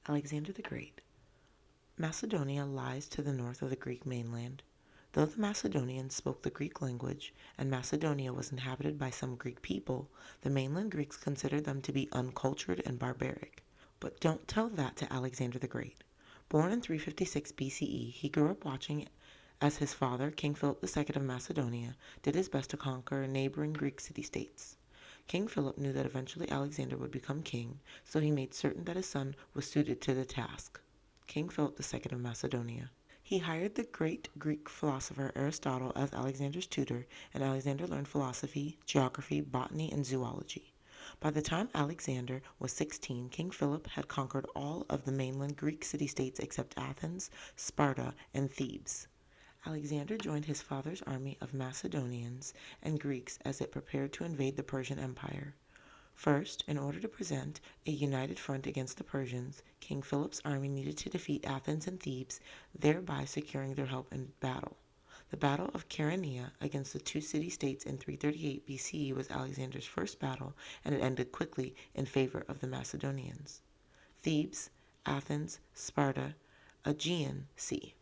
Alexander the Great. Macedonia lies to the north of the Greek mainland. Though the Macedonians spoke the Greek language, and Macedonia was inhabited by some Greek people, the mainland Greeks considered them to be uncultured and barbaric. But don't tell that to Alexander the Great. Born in 356 BCE, he grew up watching as his father, King Philip II of Macedonia, did his best to conquer neighboring Greek city-states. King Philip knew that eventually Alexander would become king, so he made certain that his son was suited to the task. King Philip II of Macedonia. He hired the great Greek philosopher Aristotle as Alexander's tutor, and Alexander learned philosophy, geography, botany, and zoology. By the time Alexander was 16, King Philip had conquered all of the mainland Greek city-states except Athens, Sparta, and Thebes. Alexander joined his father's army of Macedonians and Greeks as it prepared to invade the Persian Empire. First, in order to present a united front against the Persians, King Philip's army needed to defeat Athens and Thebes, thereby securing their help in battle. The Battle of Chaeronea against the two city-states in 338 BCE was Alexander's first battle, and it ended quickly in favor of the Macedonians. Thebes, Athens, Sparta, Aegean Sea.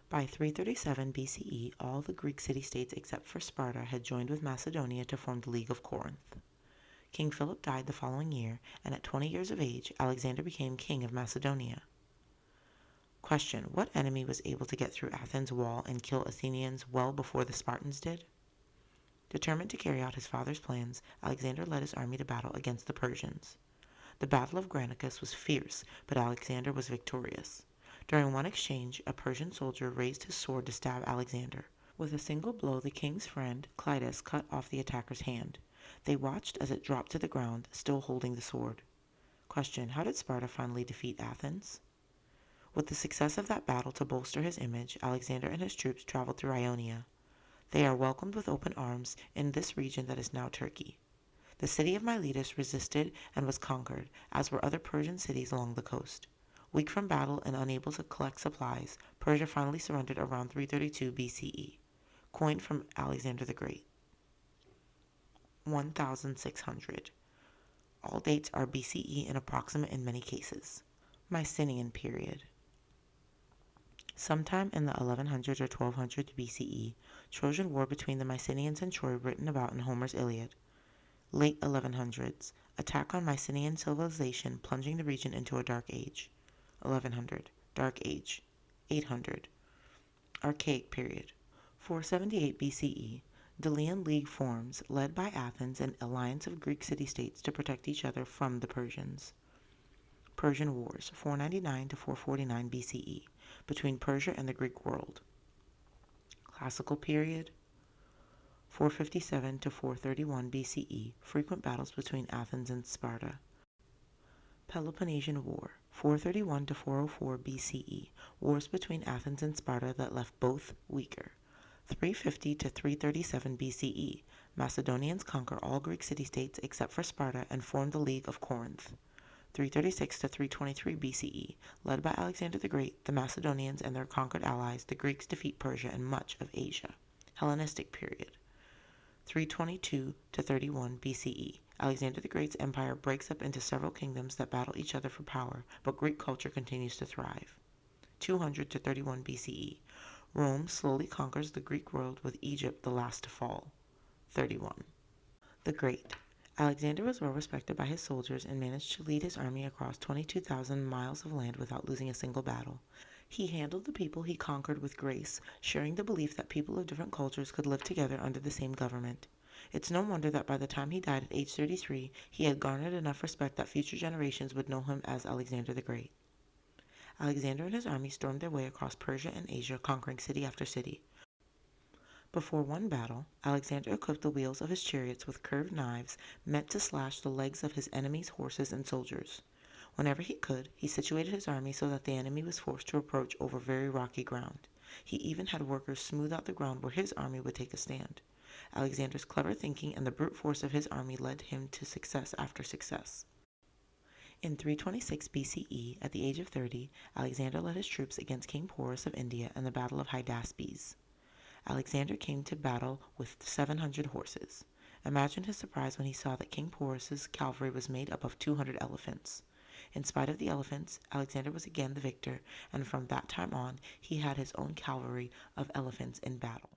By 337 BCE, all the Greek city-states except for Sparta had joined with Macedonia to form the League of Corinth. King Philip died the following year, and at 20 years of age, Alexander became king of Macedonia. Question: what enemy was able to get through Athens' wall and kill Athenians well before the Spartans did? Determined to carry out his father's plans, Alexander led his army to battle against the Persians. The Battle of Granicus was fierce, but Alexander was victorious. During one exchange, a Persian soldier raised his sword to stab Alexander. With a single blow, the king's friend, Clitus, cut off the attacker's hand. They watched as it dropped to the ground, still holding the sword. Question: how did Sparta finally defeat Athens? With the success of that battle to bolster his image, Alexander and his troops traveled through Ionia. They are welcomed with open arms in this region that is now Turkey. The city of Miletus resisted and was conquered, as were other Persian cities along the coast. Weak from battle and unable to collect supplies, Persia finally surrendered around 332 BCE. Coined from Alexander the Great. 1600. All dates are BCE and approximate in many cases. Mycenaean period. Sometime in the 1100s or 1200s BCE, Trojan War between the Mycenaeans and Troy written about in Homer's Iliad. Late 1100s. Attack on Mycenaean civilization plunging the region into a dark age. 1100. Dark Age. 800. Archaic period. 478 BCE. Delian League forms, led by Athens, an alliance of Greek city-states to protect each other from the Persians. Persian Wars, 499 to 449 BCE, between Persia and the Greek world. Classical period, 457 to 431 BCE, frequent battles between Athens and Sparta. Peloponnesian War, 431 to 404 BCE, wars between Athens and Sparta that left both weaker. 350 to 337 BCE, Macedonians conquer all Greek city-states except for Sparta and form the League of Corinth. 336 to 323 BCE, led by Alexander the Great, the Macedonians and their conquered allies, the Greeks defeat Persia and much of Asia. Hellenistic period. 322 to 31 BCE, Alexander the Great's empire breaks up into several kingdoms that battle each other for power, but Greek culture continues to thrive. 200 to 31 BCE, Rome slowly conquers the Greek world with Egypt the last to fall. 31. The Great. Alexander was well respected by his soldiers and managed to lead his army across 22,000 miles of land without losing a single battle. He handled the people he conquered with grace, sharing the belief that people of different cultures could live together under the same government. It's no wonder that by the time he died at age 33, he had garnered enough respect that future generations would know him as Alexander the Great. Alexander and his army stormed their way across Persia and Asia, conquering city after city. Before one battle, Alexander equipped the wheels of his chariots with curved knives meant to slash the legs of his enemy's horses and soldiers. Whenever he could, he situated his army so that the enemy was forced to approach over very rocky ground. He even had workers smooth out the ground where his army would take a stand. Alexander's clever thinking and the brute force of his army led him to success after success. In 326 BCE, at the age of 30, Alexander led his troops against King Porus of India in the Battle of Hydaspes. Alexander came to battle with 700 horses. Imagine his surprise when he saw that King Porus's cavalry was made up of 200 elephants. In spite of the elephants, Alexander was again the victor, and from that time on he had his own cavalry of elephants in battle.